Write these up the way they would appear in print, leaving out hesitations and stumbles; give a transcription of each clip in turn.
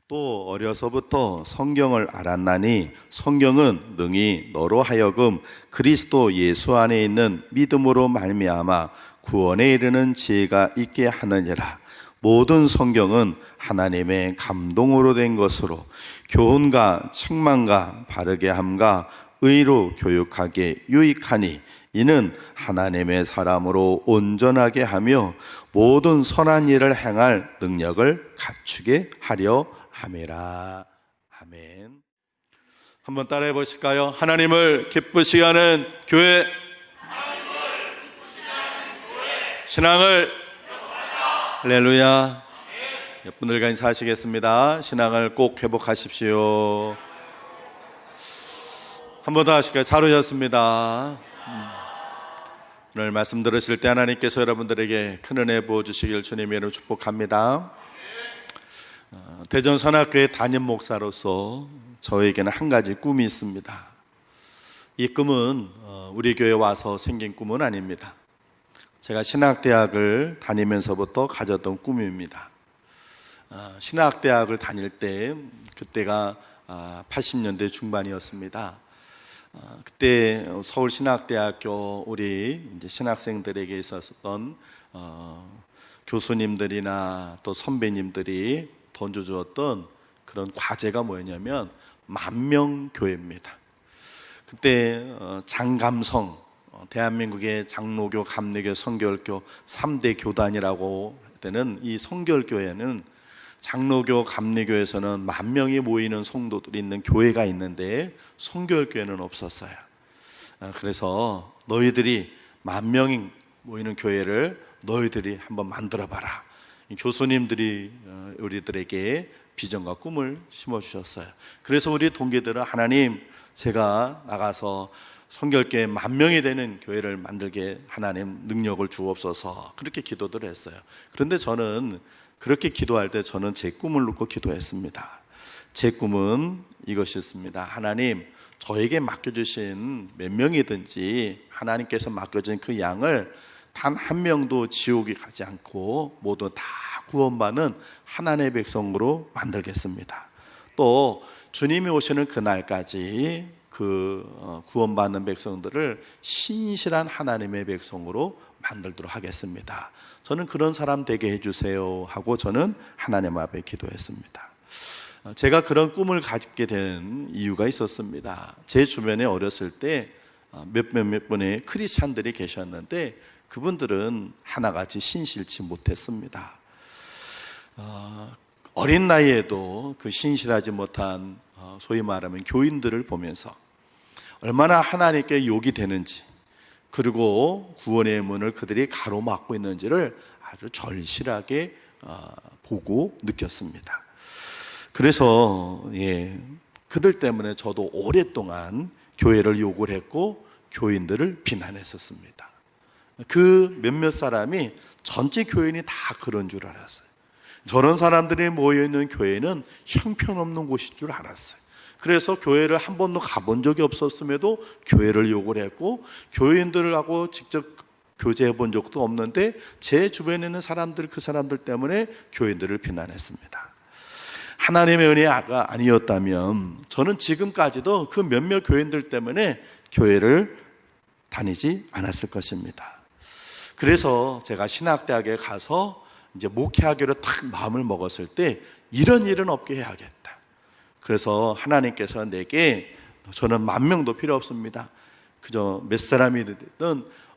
또 어려서부터 성경을 알았나니 성경은 능히 너로 하여금 그리스도 예수 안에 있는 믿음으로 말미암아 구원에 이르는 지혜가 있게 하느니라. 모든 성경은 하나님의 감동으로 된 것으로 교훈과 책망과 바르게 함과 의로 교육하게 유익하니 이는 하나님의 사람으로 온전하게 하며 모든 선한 일을 행할 능력을 갖추게 하려 함이라. 아멘. 한번 따라해 보실까요? 하나님을 기쁘시게 하는 교회, 신앙을 할렐루야. 몇 분들과 인사하시겠습니다. 신앙을 꼭 회복하십시오. 한 번 더 하실까요? 잘 오셨습니다. 오늘 말씀 들으실 때 하나님께서 여러분들에게 큰 은혜 부어주시길 주님의 이름으로 축복합니다. 대전선악교회 담임 목사로서 저에게는 한 가지 꿈이 있습니다. 이 꿈은 우리 교회에 와서 생긴 꿈은 아닙니다. 제가 신학대학을 다니면서부터 가졌던 꿈입니다. 신학대학을 다닐 때 그때가 80년대 중반이었습니다. 그때 서울신학대학교 우리 이제 신학생들에게 있었던 교수님들이나 또 선배님들이 던져주었던 그런 과제가 뭐였냐면 만명교회입니다. 그때 장감성, 대한민국의 장로교, 감리교, 성결교 3대 교단이라고 되는 이 성결교회는 장로교, 감리교에서는 10,000명이 모이는 성도들이 있는 교회가 있는데 성결교회는 없었어요. 그래서 너희들이 10,000명이 모이는 교회를 너희들이 한번 만들어봐라. 교수님들이 우리들에게 비전과 꿈을 심어주셨어요. 그래서 우리 동기들은 하나님, 제가 나가서 성결교회 10,000명이 되는 교회를 만들게 하나님 능력을 주옵소서, 그렇게 기도를 했어요. 그런데 저는 그렇게 기도할 때 저는 제 꿈을 놓고 기도했습니다. 제 꿈은 이것이었습니다. 하나님, 저에게 맡겨주신 몇 명이든지 하나님께서 맡겨진 그 양을 단 한 명도 지옥에 가지 않고 모두 다 구원받는 하나님의 백성으로 만들겠습니다. 또 주님이 오시는 그날까지 그 구원받는 백성들을 신실한 하나님의 백성으로 만들도록 하겠습니다. 저는 그런 사람 되게 해주세요 하고 저는 하나님 앞에 기도했습니다. 제가 그런 꿈을 갖게 된 이유가 있었습니다. 제 주변에 어렸을 때 몇 분의 크리스찬들이 계셨는데 그분들은 하나같이 신실치 못했습니다. 어린 나이에도 그 신실하지 못한 소위 말하면 교인들을 보면서 얼마나 하나님께 욕이 되는지, 그리고 구원의 문을 그들이 가로막고 있는지를 아주 절실하게 보고 느꼈습니다. 그래서 그들 때문에 저도 오랫동안 교회를 욕을 했고 교인들을 비난했었습니다. 그 몇몇 사람이 전체 교인이 다 그런 줄 알았어요. 저런 사람들이 모여있는 교회는 형편없는 곳일 줄 알았어요. 그래서 교회를 한 번도 가본 적이 없었음에도 교회를 욕을 했고 교인들하고 직접 교제해 본 적도 없는데 제 주변에 있는 사람들, 그 사람들 때문에 교인들을 비난했습니다. 하나님의 은혜가 아니었다면 저는 지금까지도 그 몇몇 교인들 때문에 교회를 다니지 않았을 것입니다. 그래서 제가 신학대학에 가서 이제 목회하기로 딱 마음을 먹었을 때 이런 일은 없게 해야겠다. 그래서 하나님께서 내게 저는 10,000명도 필요 없습니다. 그저 몇 사람이든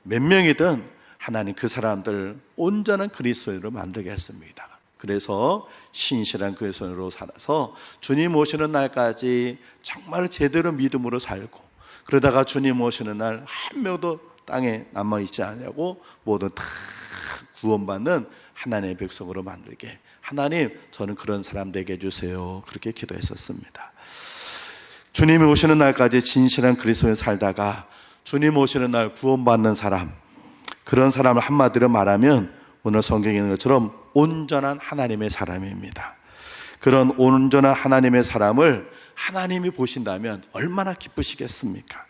몇 명이든 하나님 그 사람들 온전한 그리스도인으로 만들겠습니다. 그래서 신실한 그리스도인으로 살아서 주님 오시는 날까지 정말 제대로 믿음으로 살고, 그러다가 주님 오시는 날 한 명도 땅에 남아있지 않냐고 모두 다 구원받는 하나님의 백성으로 만들게, 하나님 저는 그런 사람 되게 해주세요, 그렇게 기도했었습니다. 주님이 오시는 날까지 진실한 그리스도인 살다가 주님 오시는 날 구원받는 사람, 그런 사람을 한마디로 말하면 오늘 성경에 있는 것처럼 온전한 하나님의 사람입니다. 그런 온전한 하나님의 사람을 하나님이 보신다면 얼마나 기쁘시겠습니까?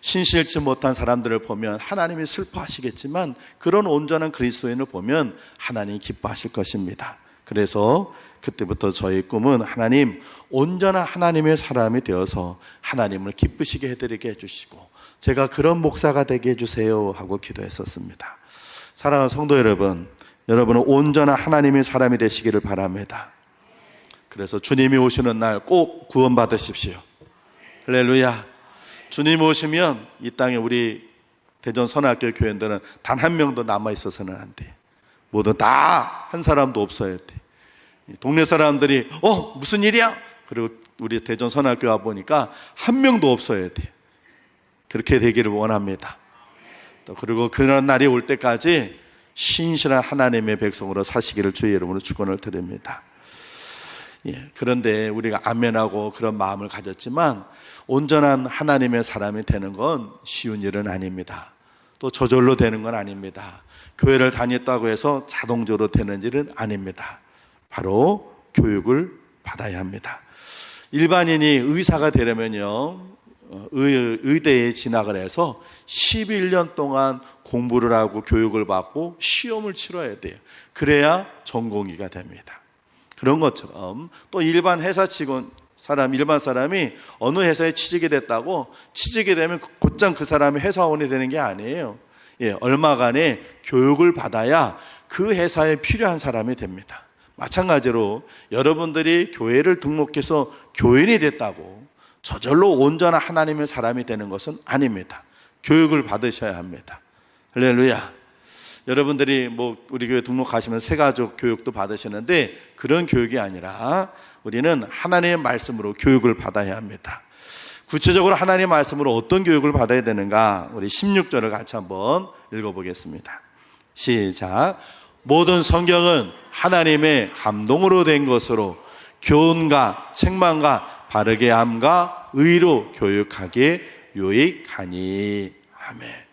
신실치 못한 사람들을 보면 하나님이 슬퍼하시겠지만 그런 온전한 그리스도인을 보면 하나님이 기뻐하실 것입니다. 그래서 그때부터 저희 꿈은 하나님, 온전한 하나님의 사람이 되어서 하나님을 기쁘시게 해드리게 해주시고 제가 그런 목사가 되게 해주세요 하고 기도했었습니다. 사랑하는 성도 여러분, 여러분은 온전한 하나님의 사람이 되시기를 바랍니다. 그래서 주님이 오시는 날 꼭 구원 받으십시오. 할렐루야. 주님 오시면 이 땅에 우리 대전 선악교 교회들은 단 한 명도 남아 있어서는 안 돼. 모두 다 한 사람도 없어야 돼. 동네 사람들이 무슨 일이야? 그리고 우리 대전 선악교 와 보니까 한 명도 없어야 돼. 그렇게 되기를 원합니다. 또 그리고 그런 날이 올 때까지 신실한 하나님의 백성으로 사시기를 주의 이름으로 축원을 드립니다. 그런데 우리가 아멘하고 그런 마음을 가졌지만 온전한 하나님의 사람이 되는 건 쉬운 일은 아닙니다. 또 저절로 되는 건 아닙니다. 교회를 다녔다고 해서 자동적으로 되는 일은 아닙니다. 바로 교육을 받아야 합니다. 일반인이 의사가 되려면요, 의대에 진학을 해서 11년 동안 공부를 하고 교육을 받고 시험을 치러야 돼요. 그래야 전공의가 됩니다. 그런 것처럼 또 일반 회사 직원 일반 사람이 어느 회사에 취직이 됐다고 취직이 되면 곧장 그 사람이 회사원이 되는 게 아니에요. 얼마간의 교육을 받아야 그 회사에 필요한 사람이 됩니다. 마찬가지로 여러분들이 교회를 등록해서 교인이 됐다고 저절로 온전한 하나님의 사람이 되는 것은 아닙니다. 교육을 받으셔야 합니다. 할렐루야. 여러분들이 우리 교회 등록하시면 새가족 교육도 받으시는데 그런 교육이 아니라 우리는 하나님의 말씀으로 교육을 받아야 합니다. 구체적으로 하나님의 말씀으로 어떤 교육을 받아야 되는가? 우리 16절을 같이 한번 읽어보겠습니다. 시작. 모든 성경은 하나님의 감동으로 된 것으로 교훈과 책망과 바르게 함과 의로 교육하기에 유익하니. 아멘.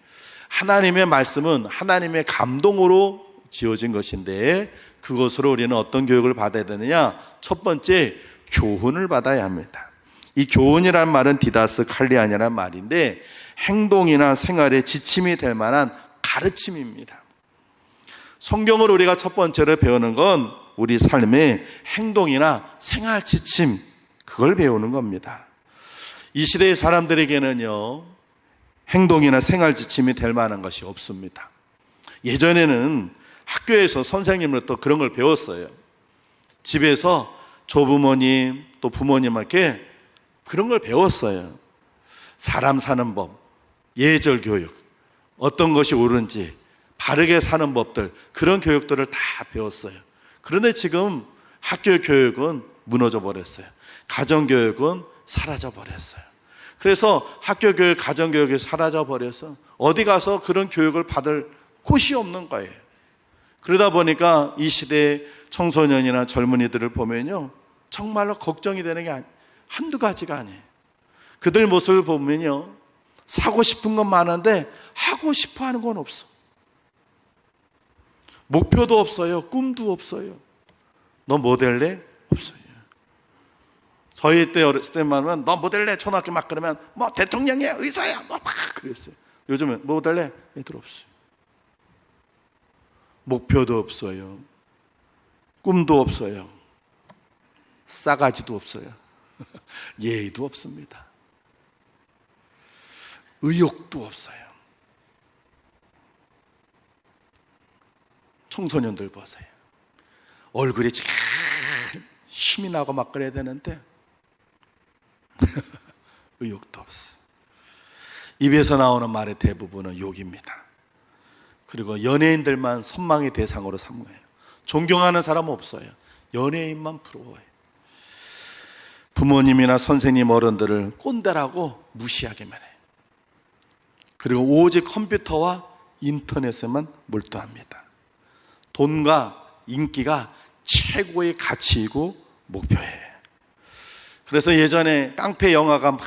하나님의 말씀은 하나님의 감동으로 지어진 것인데 그것으로 우리는 어떤 교육을 받아야 되느냐? 첫 번째, 교훈을 받아야 합니다. 이 교훈이란 말은 디다스 칼리안이라는 말인데 행동이나 생활에 지침이 될 만한 가르침입니다. 성경을 우리가 첫 번째로 배우는 건 우리 삶의 행동이나 생활 지침, 그걸 배우는 겁니다. 이 시대의 사람들에게는요, 행동이나 생활 지침이 될 만한 것이 없습니다. 예전에는 학교에서 선생님으로부터 그런 걸 배웠어요. 집에서 조부모님 또 부모님께 그런 걸 배웠어요. 사람 사는 법, 예절 교육, 어떤 것이 옳은지 바르게 사는 법들, 그런 교육들을 다 배웠어요. 그런데 지금 학교 교육은 무너져 버렸어요. 가정 교육은 사라져 버렸어요. 그래서 학교 교육, 가정 교육이 사라져 버려서 어디 가서 그런 교육을 받을 곳이 없는 거예요. 그러다 보니까 이 시대의 청소년이나 젊은이들을 보면요, 정말로 걱정이 되는 게 한두 가지가 아니에요. 그들 모습을 보면요, 사고 싶은 건 많은데 하고 싶어 하는 건 없어. 목표도 없어요. 꿈도 없어요. 너 뭐 될래? 없어요. 저희 때 어렸을 때만 하면 너 뭐 될래? 초등학교 막 그러면 대통령이야, 의사야, 막 그랬어요. 요즘은 뭐 될래? 애들 없어요. 목표도 없어요. 꿈도 없어요. 싸가지도 없어요. 예의도 없습니다. 의욕도 없어요. 청소년들 보세요. 얼굴이 잘 힘이 나고 막 그래야 되는데 의욕도 없어. 입에서 나오는 말의 대부분은 욕입니다. 그리고 연예인들만 선망의 대상으로 삼는 거예요. 존경하는 사람은 없어요. 연예인만 부러워요. 부모님이나 선생님, 어른들을 꼰대라고 무시하기만 해요. 그리고 오직 컴퓨터와 인터넷에만 몰두합니다. 돈과 인기가 최고의 가치이고 목표예요. 그래서 예전에 깡패 영화가 막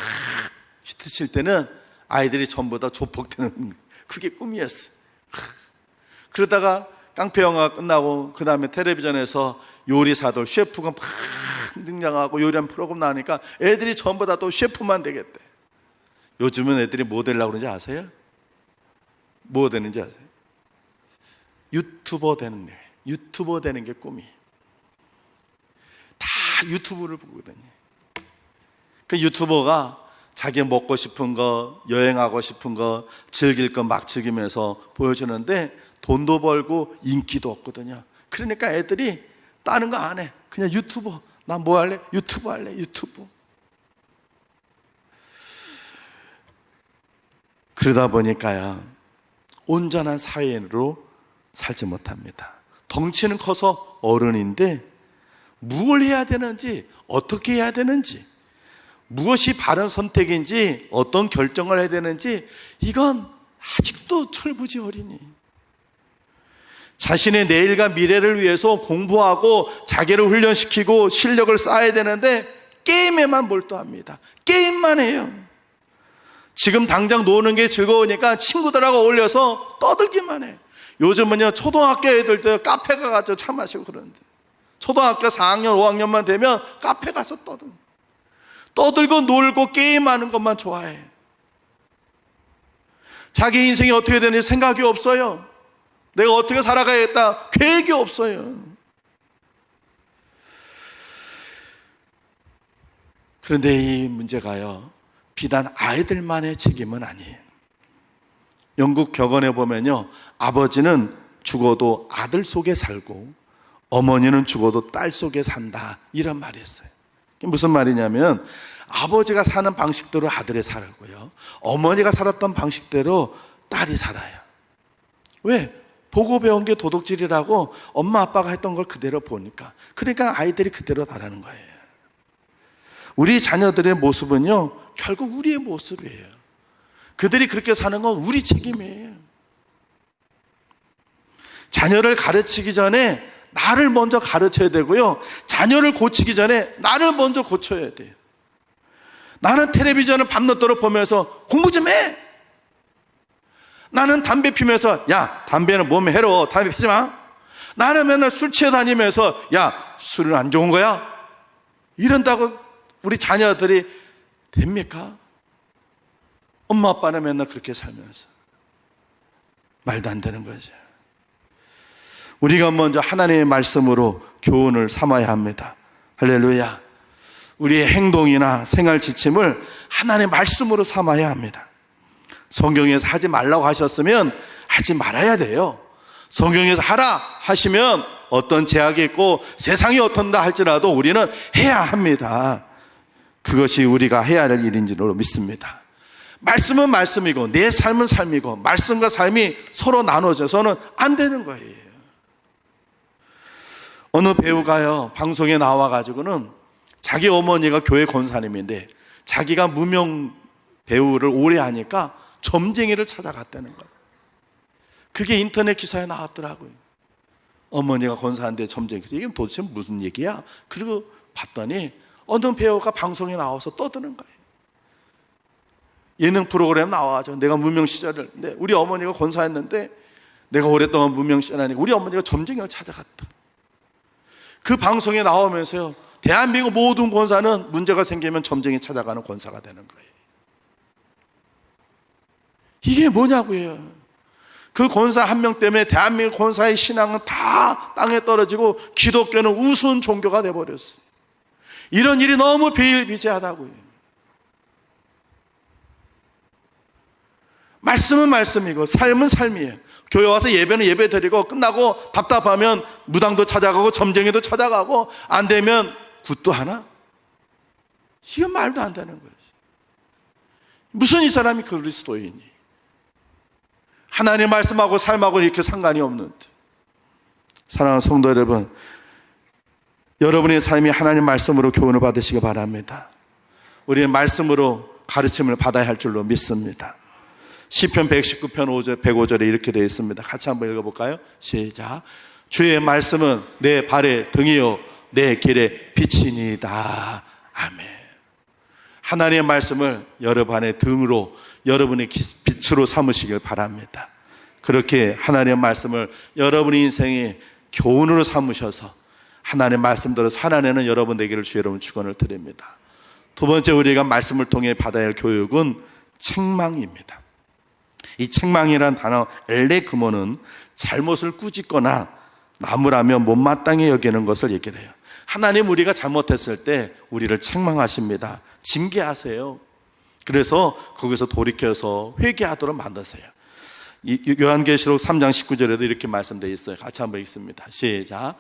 히트칠 때는 아이들이 전부 다 조폭되는, 그게 꿈이었어. 그러다가 깡패 영화가 끝나고 그 다음에 텔레비전에서 요리사들, 셰프가 막 등장하고 요리하는 프로그램 나오니까 애들이 전부 다 또 셰프만 되겠대. 요즘은 애들이 뭐 되려고 그러는지 아세요? 뭐 되는지 아세요? 유튜버 되는 거예요. 유튜버 되는 게 꿈이. 유튜브를 보거든요. 그 유튜버가 자기 먹고 싶은 거, 여행하고 싶은 거, 즐길 거 막 즐기면서 보여주는데 돈도 벌고 인기도 없거든요. 그러니까 애들이 다른 거 안 해. 그냥 유튜버. 나 뭐 할래? 유튜브 할래. 유튜브. 그러다 보니까요, 온전한 사회인으로 살지 못합니다. 덩치는 커서 어른인데 무엇을 해야 되는지, 어떻게 해야 되는지, 무엇이 바른 선택인지, 어떤 결정을 해야 되는지, 이건 아직도 철부지 어린이. 자신의 내일과 미래를 위해서 공부하고 자기를 훈련시키고 실력을 쌓아야 되는데 게임에만 몰두합니다. 게임만 해요. 지금 당장 노는 게 즐거우니까 친구들하고 어울려서 떠들기만 해. 요즘은요, 초등학교 애들도 카페 가가지고 차 마시고 그러는데, 초등학교 4학년, 5학년만 되면 카페 가서 떠들고 놀고 게임하는 것만 좋아해. 자기 인생이 어떻게 되는지 생각이 없어요. 내가 어떻게 살아가야겠다 계획이 없어요. 그런데 이 문제가요, 비단 아이들만의 책임은 아니에요. 영국 격언에 보면요, 아버지는 죽어도 아들 속에 살고 어머니는 죽어도 딸 속에 산다, 이런 말이 있어요. 무슨 말이냐면, 아버지가 사는 방식대로 아들이 살고요, 어머니가 살았던 방식대로 딸이 살아요. 왜? 보고 배운 게 도둑질이라고 엄마 아빠가 했던 걸 그대로 보니까. 그러니까 아이들이 그대로 다라는 거예요. 우리 자녀들의 모습은요, 결국 우리의 모습이에요. 그들이 그렇게 사는 건 우리 책임이에요. 자녀를 가르치기 전에 나를 먼저 가르쳐야 되고요, 자녀를 고치기 전에 나를 먼저 고쳐야 돼요. 나는 텔레비전을 밤늦도록 보면서 공부 좀 해. 나는 담배 피면서, 야, 담배는 몸에 해로워, 담배 피지 마. 나는 맨날 술 취해 다니면서, 야, 술은 안 좋은 거야. 이런다고 우리 자녀들이 됩니까? 엄마 아빠는 맨날 그렇게 살면서 말도 안 되는 거죠. 우리가 먼저 하나님의 말씀으로 교훈을 삼아야 합니다. 할렐루야. 우리의 행동이나 생활 지침을 하나님의 말씀으로 삼아야 합니다. 성경에서 하지 말라고 하셨으면 하지 말아야 돼요. 성경에서 하라 하시면 어떤 제약이 있고 세상이 어떤다 할지라도 우리는 해야 합니다. 그것이 우리가 해야 할 일인 줄로 믿습니다. 말씀은 말씀이고 내 삶은 삶이고, 말씀과 삶이 서로 나눠져서는 안 되는 거예요. 어느 배우가요, 방송에 나와가지고는 자기 어머니가 교회 권사님인데 자기가 무명 배우를 오래 하니까 점쟁이를 찾아갔다는 거예요. 그게 인터넷 기사에 나왔더라고요. 어머니가 권사인데 점쟁이. 이게 도대체 무슨 얘기야? 그리고 봤더니 어느 배우가 방송에 나와서 떠드는 거예요. 예능 프로그램 나와가지고 내가 무명 시절을, 근데 우리 어머니가 권사했는데 내가 오랫동안 무명 시절하니까 우리 어머니가 점쟁이를 찾아갔다. 그 방송에 나오면서요, 대한민국 모든 권사는 문제가 생기면 점쟁이 찾아가는 권사가 되는 거예요. 이게 뭐냐고요. 그 권사 한 명 때문에 대한민국 권사의 신앙은 다 땅에 떨어지고 기독교는 우스운 종교가 돼버렸어요. 이런 일이 너무 비일비재하다고요. 말씀은 말씀이고 삶은 삶이에요. 교회 와서 예배는 예배 드리고 끝나고 답답하면 무당도 찾아가고 점쟁이도 찾아가고 안 되면 굿도 하나? 이건 말도 안 되는 거예요. 무슨 이 사람이 그리스도인이? 하나님 말씀하고 삶하고 이렇게 상관이 없는데. 사랑하는 성도 여러분, 여러분의 삶이 하나님 말씀으로 교훈을 받으시기 바랍니다. 우리는 말씀으로 가르침을 받아야 할 줄로 믿습니다. 시편 119편 105절에 이렇게 되어 있습니다. 같이 한번 읽어볼까요? 시작. 주의 말씀은 내 발의 등이요 내 길의 빛이니이다. 아멘. 하나님의 말씀을 여러분의 등으로, 여러분의 빛으로 삼으시길 바랍니다. 그렇게 하나님의 말씀을 여러분의 인생의 교훈으로 삼으셔서 하나님의 말씀대로 살아내는 여러분 되기를 주의 이름으로 축원을 드립니다. 두 번째, 우리가 말씀을 통해 받아야 할 교육은 책망입니다. 이 책망이란 단어 엘레그모는 잘못을 꾸짖거나 나무라며 못마땅히 여기는 것을 얘기를 해요. 하나님 우리가 잘못했을 때 우리를 책망하십니다. 징계하세요. 그래서 거기서 돌이켜서 회개하도록 만드세요. 요한계시록 3장 19절에도 이렇게 말씀되어 있어요. 같이 한번 읽습니다. 시작.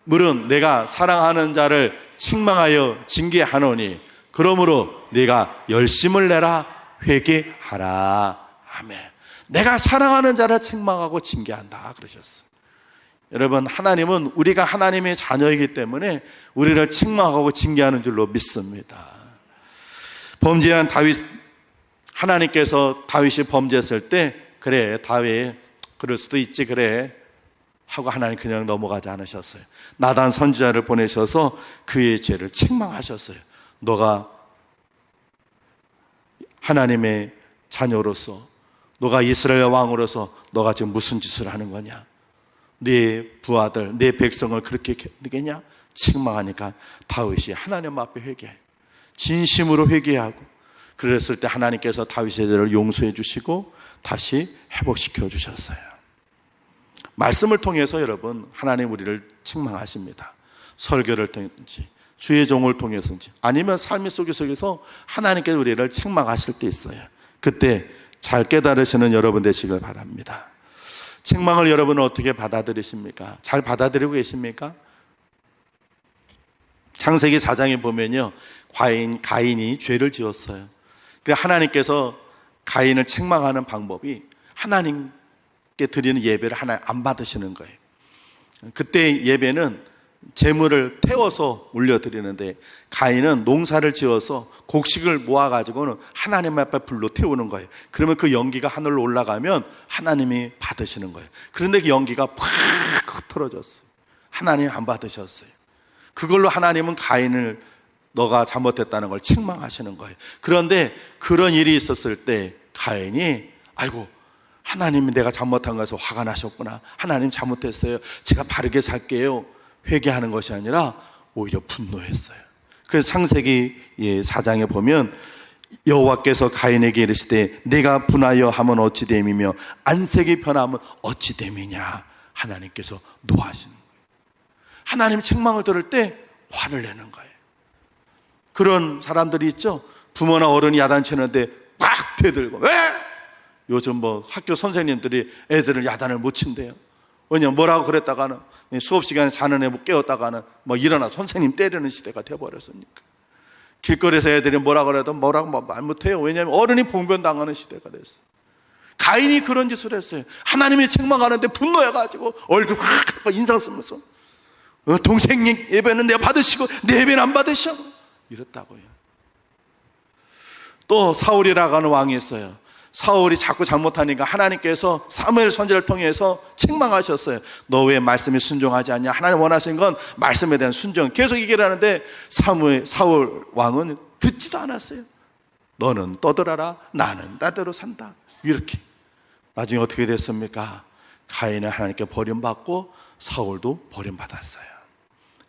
물은 내가 사랑하는 자를 책망하여 징계하노니 그러므로 네가 열심을 내라 회개하라. 아멘. 내가 사랑하는 자를 책망하고 징계한다 그러셨어요. 여러분, 하나님은 우리가 하나님의 자녀이기 때문에 우리를 책망하고 징계하는 줄로 믿습니다. 범죄한 다윗, 하나님께서 다윗이 범죄했을 때 그래 다윗 그럴 수도 있지 그래 하고 하나님 그냥 넘어가지 않으셨어요. 나단 선지자를 보내셔서 그의 죄를 책망하셨어요. 너가 하나님의 자녀로서, 너가 이스라엘 왕으로서 너가 지금 무슨 짓을 하는 거냐? 네 부하들, 네 백성을 그렇게 되겠냐? 책망하니까 다윗이 하나님 앞에 회개해요. 진심으로 회개하고, 그랬을 때 하나님께서 다윗의 죄를 용서해 주시고 다시 회복시켜 주셨어요. 말씀을 통해서 여러분, 하나님 우리를 책망하십니다. 설교를 통해서든지 주의 종을 통해서든지 아니면 삶의 속에서 하나님께서 우리를 책망하실 때 있어요. 그때 잘 깨달으시는 여러분 되시길 바랍니다. 책망을 여러분은 어떻게 받아들이십니까? 잘 받아들이고 계십니까? 창세기 4장에 보면요, 가인이 죄를 지었어요. 그래서 하나님께서 가인을 책망하는 방법이 하나님께 드리는 예배를 하나님 안 받으시는 거예요. 그때 예배는 제물을 태워서 올려드리는데 가인은 농사를 지어서 곡식을 모아가지고는 하나님 앞에 불로 태우는 거예요. 그러면 그 연기가 하늘로 올라가면 하나님이 받으시는 거예요. 그런데 그 연기가 팍 흩어졌어요. 하나님 안 받으셨어요. 그걸로 하나님은 가인을 너가 잘못했다는 걸 책망하시는 거예요. 그런데 그런 일이 있었을 때 가인이 아이고 하나님이 내가 잘못한 것에서 화가 나셨구나. 하나님 잘못했어요. 제가 바르게 살게요. 회개하는 것이 아니라 오히려 분노했어요. 그래서 창세기 4장에 보면 여호와께서 가인에게 이르시되 내가 분하여 하면 어찌 됨이며 안색이 변하면 어찌 됨이냐. 하나님께서 노하시는 거예요. 하나님 책망을 들을 때 화를 내는 거예요. 그런 사람들이 있죠. 부모나 어른이 야단치는데 꽉 대들고 왜? 요즘 학교 선생님들이 애들을 야단을 못 친대요. 왜냐면 뭐라고 그랬다가는 수업 시간에 자는 애 깨웠다가는 일어나 선생님 때리는 시대가 돼버렸으니까. 길거리에서 애들이 뭐라고 그래도 뭐라고 말 못해요. 왜냐면 어른이 봉변당하는 시대가 됐어요. 가인이 그런 짓을 했어요. 하나님이 책망하는데 분노해가지고 얼굴 확 인상 쓰면서 동생 예배는 내가 받으시고 내 예배는 안 받으셔 이랬다고요. 또 사울이라고 하는 왕이 있어요. 사울이 자꾸 잘못하니까 하나님께서 사무엘 선지자를 통해서 책망하셨어요. 너 왜 말씀에 순종하지 않냐? 하나님 원하시는 건 말씀에 대한 순종. 계속 얘기를 하는데 사울 왕은 듣지도 않았어요. 너는 떠들어라. 나는 나대로 산다. 이렇게. 나중에 어떻게 됐습니까? 가인은 하나님께 버림받고 사울도 버림받았어요.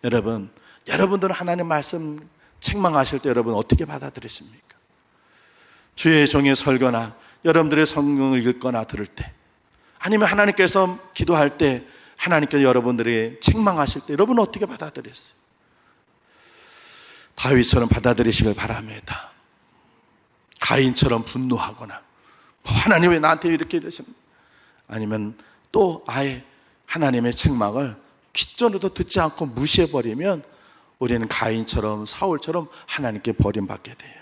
여러분, 여러분들은 하나님 말씀 책망하실 때 여러분 어떻게 받아들이십니까? 주의 종의 설교나 여러분들의 성경을 읽거나 들을 때, 아니면 하나님께서 기도할 때 하나님께서 여러분들이 책망하실 때 여러분은 어떻게 받아들였어요? 다윗처럼 받아들이시길 바랍니다. 가인처럼 분노하거나 하나님 왜 나한테 이렇게 이러시는, 아니면 또 아예 하나님의 책망을 귓전으로도 듣지 않고 무시해버리면 우리는 가인처럼 사울처럼 하나님께 버림받게 돼요.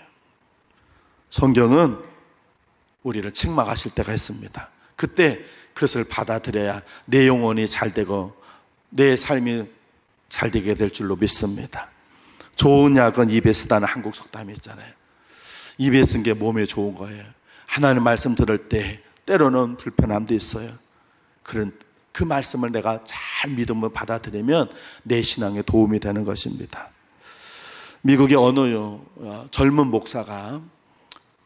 성경은 우리를 책망하실 때가 있습니다. 그때 그것을 받아들여야 내 영혼이 잘 되고 내 삶이 잘 되게 될 줄로 믿습니다. 좋은 약은 입에 쓰다는 한국 속담이 있잖아요. 입에 쓴 게 몸에 좋은 거예요. 하나님 말씀 들을 때 때로는 불편함도 있어요. 그 말씀을 내가 잘 믿음으로 받아들이면 내 신앙에 도움이 되는 것입니다. 미국의 어느 젊은 목사가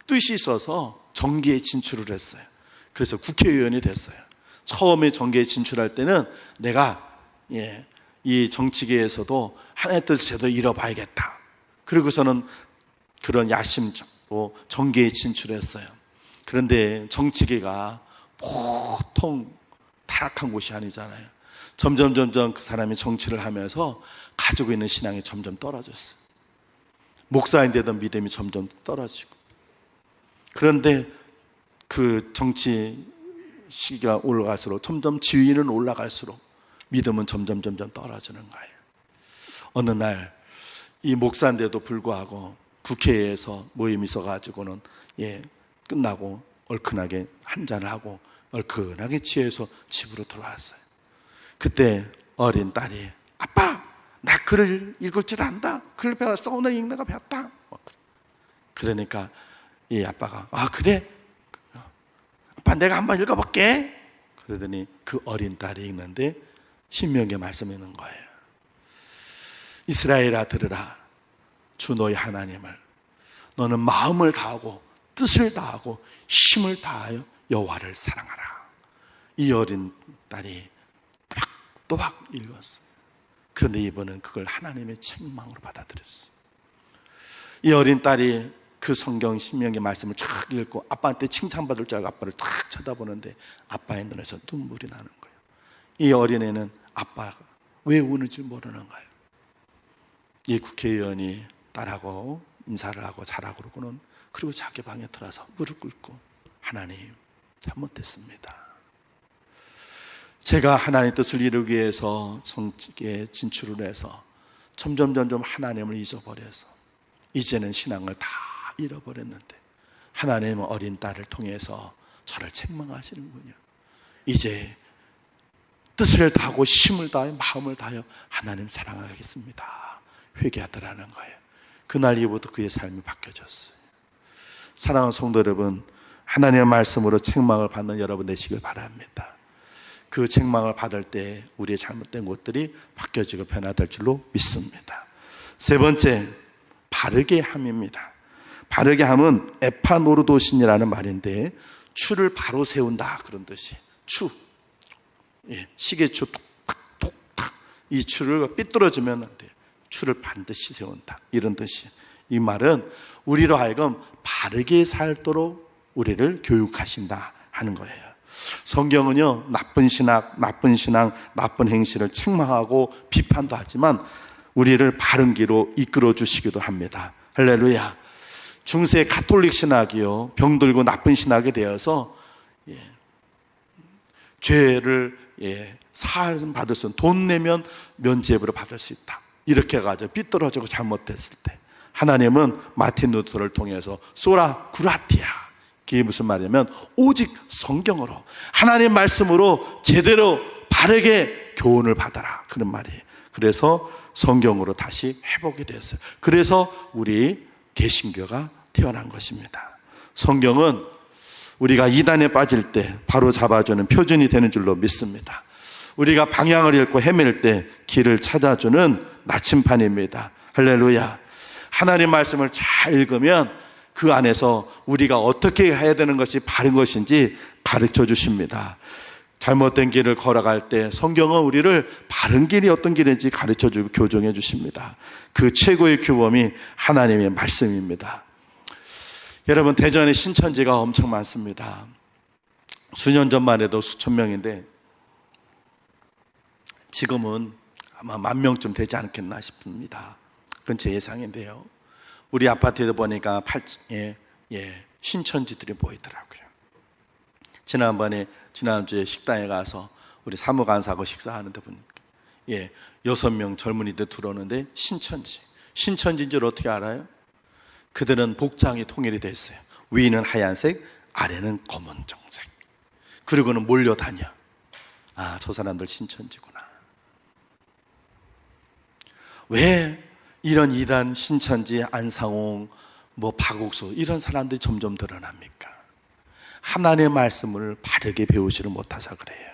뜻이 있어서 정계에 진출을 했어요. 그래서 국회의원이 됐어요. 처음에 정계에 진출할 때는 내가 이 정치계에서도 하나님의 뜻을 제대로 이뤄봐야겠다. 그리고서는 그런 야심으로 정계에 진출했어요. 그런데 정치계가 보통 타락한 곳이 아니잖아요. 점점 그 사람이 정치를 하면서 가지고 있는 신앙이 점점 떨어졌어요. 목사인데도 믿음이 점점 떨어지고. 그런데 그 정치 시기가 올라갈수록 점점 지위는 올라갈수록 믿음은 점점 떨어지는 거예요. 어느 날 이 목사인데도 불구하고 국회에서 모임이 있어가지고는 끝나고 얼큰하게 한잔을 하고 얼큰하게 취해서 집으로 들어왔어요. 그때 어린 딸이 아빠 나 글을 읽을 줄 안다. 글을 배웠어. 오늘 읽는 거 배웠다. 그러니까 이 아빠가 아 그래? 아빠 내가 한번 읽어볼게. 그러더니 그 어린 딸이 읽는데 신명기의 말씀이 있는 거예요. 이스라엘아 들으라. 주 너희 하나님을 너는 마음을 다하고 뜻을 다하고 힘을 다하여 여호와를 사랑하라. 이 어린 딸이 또박 읽었어요. 그런데 이번은 그걸 하나님의 책망으로 받아들였어요. 이 어린 딸이 그 성경 신명기 말씀을 쫙 읽고 아빠한테 칭찬받을 줄 알고 아빠를 탁 쳐다보는데 아빠의 눈에서 눈물이 나는 거예요. 이 어린애는 아빠가 왜 우는지 모르는 거예요. 이 국회의원이 딸하고 인사를 하고 자라고 그러고는 그리고 자기 방에 들어와서 무릎 꿇고 하나님 잘못했습니다. 제가 하나님의 뜻을 이루기 위해서 정치에 진출을 해서 점점 하나님을 잊어버려서 이제는 신앙을 다 잃어버렸는데 하나님은 어린 딸을 통해서 저를 책망하시는군요. 이제 뜻을 다하고 힘을 다하여 마음을 다하여 하나님 사랑하겠습니다. 회개하더라는 거예요. 그날 이후부터 그의 삶이 바뀌어졌어요. 사랑하는 성도 여러분, 하나님의 말씀으로 책망을 받는 여러분 되시길 바랍니다. 그 책망을 받을 때 우리의 잘못된 것들이 바뀌어지고 변화될 줄로 믿습니다. 세 번째, 바르게 함입니다. 바르게 함은 에파노르도신이라는 말인데 추를 바로 세운다 그런 뜻이. 추, 시계추 톡탁 이 추를 삐뚤어지면 안 돼요. 추를 반드시 세운다 이런 뜻이. 이 말은 우리로 하여금 바르게 살도록 우리를 교육하신다 하는 거예요. 성경은요 나쁜 신앙, 나쁜 행실을 책망하고 비판도 하지만 우리를 바른 길로 이끌어 주시기도 합니다. 할렐루야. 중세 가톨릭 신학이요 병들고 나쁜 신학이 되어서 죄를 사함 받을 수 있는 돈 내면 면죄부를 받을 수 있다 이렇게 해가지고 삐뚤어지고 잘못됐을 때 하나님은 마틴 루터를 통해서 소라 구라티아, 그게 무슨 말이냐면 오직 성경으로 하나님 말씀으로 제대로 바르게 교훈을 받아라 그런 말이에요. 그래서 성경으로 다시 회복이 되었어요. 그래서 우리 개신교가 태어난 것입니다. 성경은 우리가 이단에 빠질 때 바로 잡아주는 표준이 되는 줄로 믿습니다. 우리가 방향을 잃고 헤맬 때 길을 찾아주는 나침판입니다. 할렐루야. 하나님 말씀을 잘 읽으면 그 안에서 우리가 어떻게 해야 되는 것이 바른 것인지 가르쳐 주십니다. 잘못된 길을 걸어갈 때 성경은 우리를 바른 길이 어떤 길인지 가르쳐 주고 교정해 주십니다. 그 최고의 규범이 하나님의 말씀입니다. 여러분, 대전에 신천지가 엄청 많습니다. 수년 전만 해도 수천 명인데 지금은 아마 10,000명쯤 되지 않겠나 싶습니다. 그건 제 예상인데요. 우리 아파트에도 보니까 신천지들이 보이더라고요. 지난주에 식당에 가서 우리 사무간사하고 식사하는데 보니까 6명 젊은이들 들어오는데 신천지인 줄 어떻게 알아요? 그들은 복장이 통일이 돼 있어요. 위는 하얀색, 아래는 검은정색. 그리고는 몰려다녀. 아, 저 사람들 신천지구나. 왜 이런 이단, 신천지, 안상홍, 박옥수 이런 사람들이 점점 드러납니까? 하나님의 말씀을 바르게 배우지를 못해서 그래요.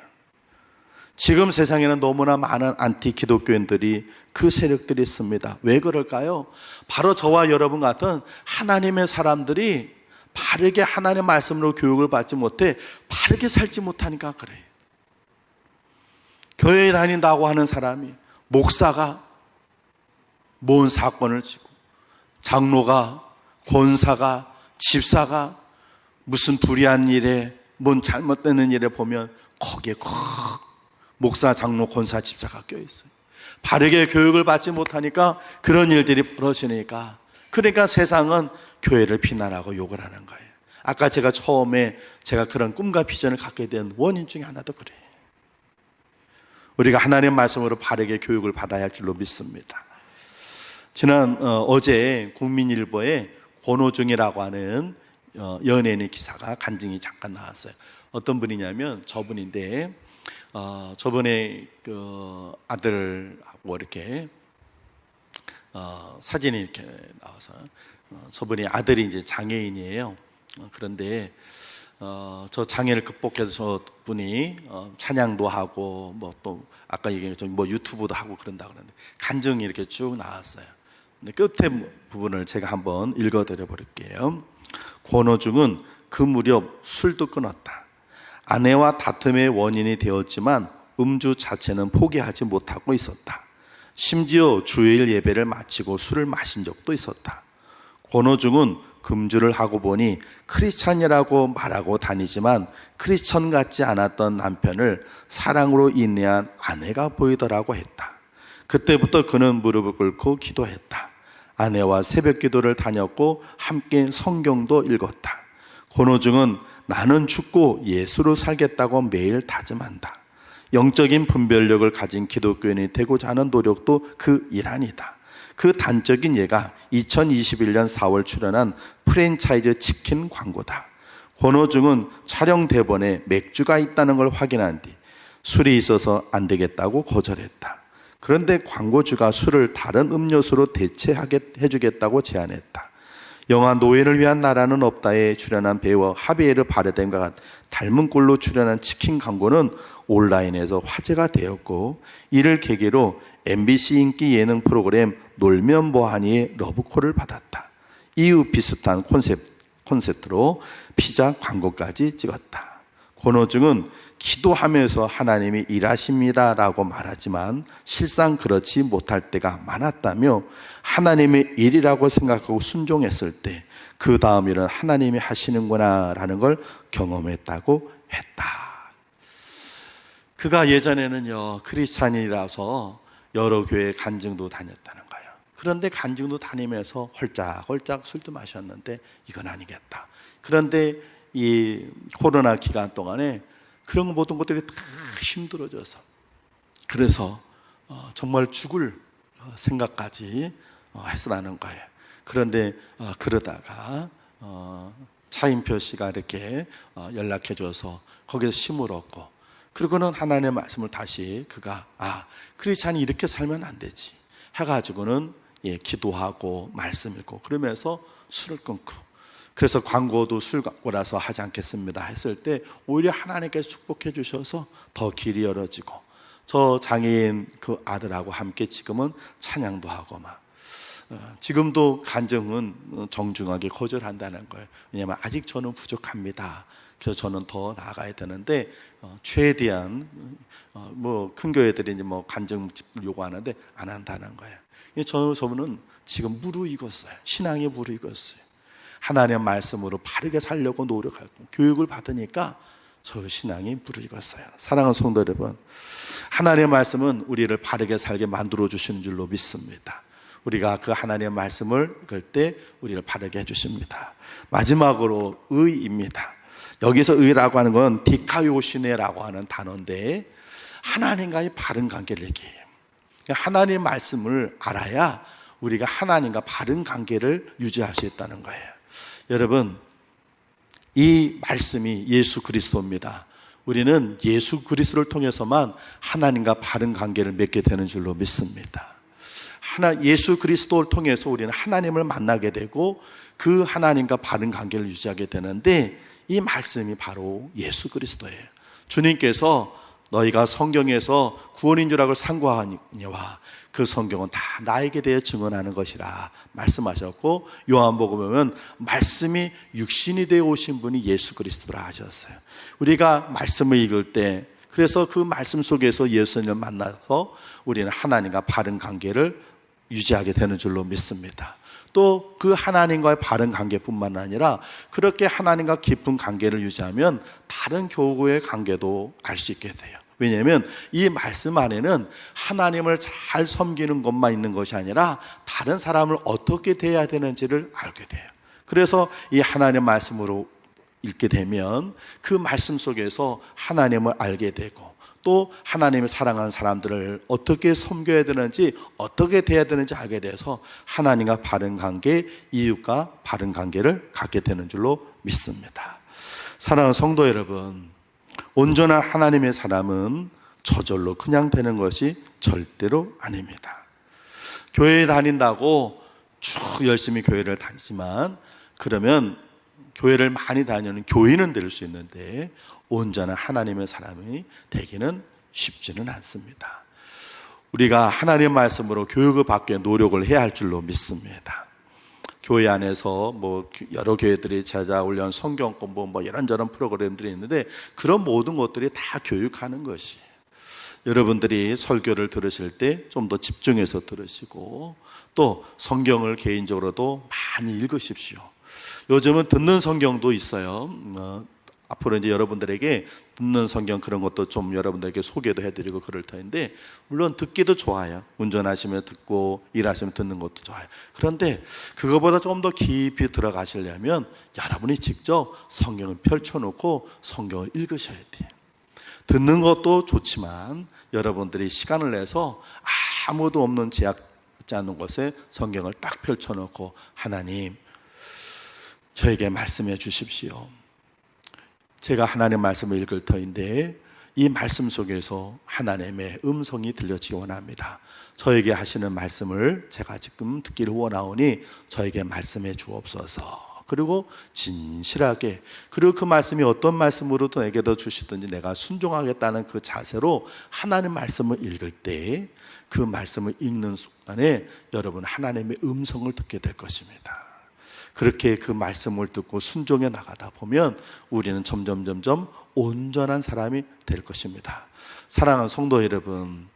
지금 세상에는 너무나 많은 안티 기독교인들이 그 세력들이 있습니다. 왜 그럴까요? 바로 저와 여러분 같은 하나님의 사람들이 바르게 하나님의 말씀으로 교육을 받지 못해 바르게 살지 못하니까 그래요. 교회에 다닌다고 하는 사람이 목사가 뭔 사건을 지고 장로가 권사가 집사가 무슨 불의한 일에 뭔 잘못되는 일에 보면 거기에 목사, 장로, 권사, 집사가 껴있어요. 바르게 교육을 받지 못하니까 그런 일들이 벌어지니까, 그러니까 세상은 교회를 비난하고 욕을 하는 거예요. 아까 제가 처음에 제가 그런 꿈과 비전을 갖게 된 원인 중에 하나도 그래요. 우리가 하나님의 말씀으로 바르게 교육을 받아야 할 줄로 믿습니다. 어제 국민일보에 권오중이라고 하는 연예인의 기사가 간증이 잠깐 나왔어요. 어떤 분이냐면 저분인데, 저번에 그 아들하고 이렇게 사진이 이렇게 나와서, 저분이 아들이 이제 장애인이에요. 그런데 저 장애를 극복해서 저 분이 찬양도 하고 뭐 또 아까 얘기했던 뭐 유튜브도 하고 그런다 그러는데 간증이 이렇게 쭉 나왔어요. 근데 끝에 부분을 제가 한번 읽어드려 볼게요. 권오중은 그 무렵 술도 끊었다. 아내와 다툼의 원인이 되었지만 음주 자체는 포기하지 못하고 있었다. 심지어 주일 예배를 마치고 술을 마신 적도 있었다. 권오중은 금주를 하고 보니 크리스찬이라고 말하고 다니지만 크리스천 같지 않았던 남편을 사랑으로 인내한 아내가 보이더라고 했다. 그때부터 그는 무릎을 꿇고 기도했다. 아내와 새벽 기도를 다녔고 함께 성경도 읽었다. 권오중은 나는 죽고 예수로 살겠다고 매일 다짐한다. 영적인 분별력을 가진 기독교인이 되고자 하는 노력도 그 일환이다. 그 단적인 예가 2021년 4월 출연한 프랜차이즈 치킨 광고다. 권오중은 촬영 대본에 맥주가 있다는 걸 확인한 뒤 술이 있어서 안 되겠다고 거절했다. 그런데 광고주가 술을 다른 음료수로 해주겠다고 제안했다. 영화 노예를 위한 나라는 없다에 출연한 배우 하비에르 바르뎀과 닮은 꼴로 출연한 치킨 광고는 온라인에서 화제가 되었고, 이를 계기로 MBC 인기 예능 프로그램 놀면 뭐하니의 러브콜을 받았다. 이후 비슷한 콘셉트로 피자 광고까지 찍었다. 권오중은 기도하면서 하나님이 일하십니다라고 말하지만 실상 그렇지 못할 때가 많았다며, 하나님의 일이라고 생각하고 순종했을 때 그 다음 일은 하나님이 하시는구나 라는 걸 경험했다고 했다. 그가 예전에는요 크리스찬이라서 여러 교회 간증도 다녔다는 거예요. 그런데 간증도 다니면서 홀짝홀짝 술도 마셨는데 이건 아니겠다. 그런데 이 코로나 기간 동안에 그런 모든 것들이 다 힘들어져서, 그래서 정말 죽을 생각까지 했었다는 거예요. 그런데 그러다가 차인표 씨가 이렇게 연락해줘서 거기서 힘을 얻고, 그리고는 하나님의 말씀을 다시 그가 크리스찬이 이렇게 살면 안 되지 해가지고는 기도하고 말씀 읽고 그러면서 술을 끊고, 그래서 광고도 술 광고라서 하지 않겠습니다 했을 때 오히려 하나님께서 축복해 주셔서 더 길이 열어지고, 저 장애인 그 아들하고 함께 지금은 찬양도 하고 지금도 간증은 정중하게 거절한다는 거예요. 왜냐하면 아직 저는 부족합니다. 그래서 저는 더 나아가야 되는데 최대한 큰 교회들이 뭐 간증 요구하는데 안 한다는 거예요. 저분은 지금 무르익었어요. 신앙에 무르익었어요. 하나님의 말씀으로 바르게 살려고 노력하고 교육을 받으니까 저 신앙이 무르익었어요. 사랑하는 성도 여러분, 하나님의 말씀은 우리를 바르게 살게 만들어 주시는 줄로 믿습니다. 우리가 그 하나님의 말씀을 읽을 때 우리를 바르게 해주십니다. 마지막으로 의입니다. 여기서 의라고 하는 건 디카요시네라고 하는 단어인데 하나님과의 바른 관계를 얘기해요. 하나님의 말씀을 알아야 우리가 하나님과 바른 관계를 유지할 수 있다는 거예요. 여러분, 이 말씀이 예수 그리스도입니다. 우리는 예수 그리스도를 통해서만 하나님과 바른 관계를 맺게 되는 줄로 믿습니다. 예수 그리스도를 통해서 우리는 하나님을 만나게 되고 그 하나님과 바른 관계를 유지하게 되는데, 이 말씀이 바로 예수 그리스도예요. 주님께서 너희가 성경에서 구원인 줄 알고 상고하니와 그 성경은 다 나에게 대해 증언하는 것이라 말씀하셨고, 요한복음에 보면 말씀이 육신이 되어 오신 분이 예수 그리스도라 하셨어요. 우리가 말씀을 읽을 때, 그래서 그 말씀 속에서 예수님을 만나서 우리는 하나님과 바른 관계를 유지하게 되는 줄로 믿습니다. 또 그 하나님과의 바른 관계뿐만 아니라 그렇게 하나님과 깊은 관계를 유지하면 다른 교우의 관계도 알 수 있게 돼요. 왜냐하면 이 말씀 안에는 하나님을 잘 섬기는 것만 있는 것이 아니라 다른 사람을 어떻게 대해야 되는지를 알게 돼요. 그래서 이 하나님 말씀으로 읽게 되면 그 말씀 속에서 하나님을 알게 되고 또 하나님이 사랑하는 사람들을 어떻게 섬겨야 되는지 어떻게 대해야 되는지 알게 돼서 하나님과 바른 관계, 이웃과 바른 관계를 갖게 되는 줄로 믿습니다. 사랑하는 성도 여러분, 온전한 하나님의 사람은 저절로 그냥 되는 것이 절대로 아닙니다. 교회에 다닌다고 쭉 열심히 교회를 다니지만 그러면 교회를 많이 다니는 교인은 될 수 있는데 온전한 하나님의 사람이 되기는 쉽지는 않습니다. 우리가 하나님의 말씀으로 교육을 받기 위해 노력을 해야 할 줄로 믿습니다. 교회 안에서 여러 교회들이 제자훈련, 성경 공부, 이런저런 프로그램들이 있는데 그런 모든 것들이 다 교육하는 것이에요. 여러분들이 설교를 들으실 때 좀 더 집중해서 들으시고 또 성경을 개인적으로도 많이 읽으십시오. 요즘은 듣는 성경도 있어요. 앞으로 이제 여러분들에게 듣는 성경 그런 것도 좀 여러분들에게 소개도 해드리고 그럴 터인데 물론 듣기도 좋아요. 운전하시면 듣고 일하시면 듣는 것도 좋아요. 그런데 그거보다 조금 더 깊이 들어가시려면 여러분이 직접 성경을 펼쳐놓고 성경을 읽으셔야 돼요. 듣는 것도 좋지만 여러분들이 시간을 내서 아무도 없는 제약하지 않는 곳에 성경을 딱 펼쳐놓고 하나님 저에게 말씀해 주십시오. 제가 하나님의 말씀을 읽을 터인데 이 말씀 속에서 하나님의 음성이 들려지기 원합니다. 저에게 하시는 말씀을 제가 지금 듣기를 원하오니 저에게 말씀해 주옵소서. 그리고 진실하게, 그리고 그 말씀이 어떤 말씀으로도 내게도 주시든지 내가 순종하겠다는 그 자세로 하나님의 말씀을 읽을 때 그 말씀을 읽는 순간에 여러분 하나님의 음성을 듣게 될 것입니다. 그렇게 그 말씀을 듣고 순종해 나가다 보면 우리는 점점 온전한 사람이 될 것입니다. 사랑하는 성도 여러분,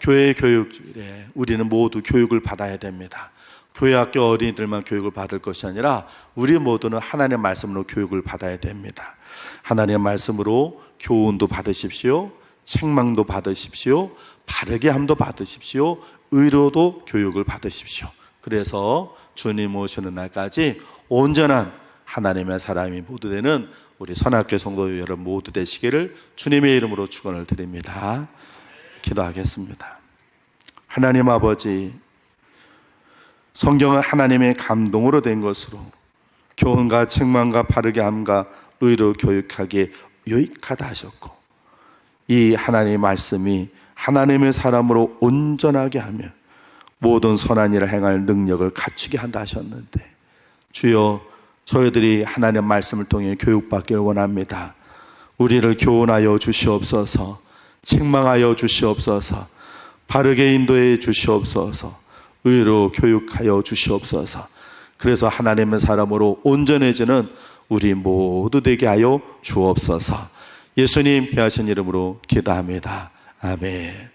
교회 교육주일에 우리는 모두 교육을 받아야 됩니다. 교회 학교 어린이들만 교육을 받을 것이 아니라 우리 모두는 하나님의 말씀으로 교육을 받아야 됩니다. 하나님의 말씀으로 교훈도 받으십시오. 책망도 받으십시오. 바르게 함도 받으십시오. 의로도 교육을 받으십시오. 그래서 주님 오시는 날까지 온전한 하나님의 사람이 모두 되는 우리 선악교 성도 여러분 모두 되시기를 주님의 이름으로 축원을 드립니다. 기도하겠습니다. 하나님 아버지, 성경은 하나님의 감동으로 된 것으로 교훈과 책망과 바르게 함과 의로 교육하기에 유익하다 하셨고 이 하나님의 말씀이 하나님의 사람으로 온전하게 하며 모든 선한 일을 행할 능력을 갖추게 한다 하셨는데 주여 저희들이 하나님의 말씀을 통해 교육받기를 원합니다. 우리를 교훈하여 주시옵소서, 책망하여 주시옵소서, 바르게 인도해 주시옵소서, 의로 교육하여 주시옵소서. 그래서 하나님의 사람으로 온전해지는 우리 모두 되게 하여 주옵소서. 예수님 귀하신 이름으로 기도합니다. 아멘.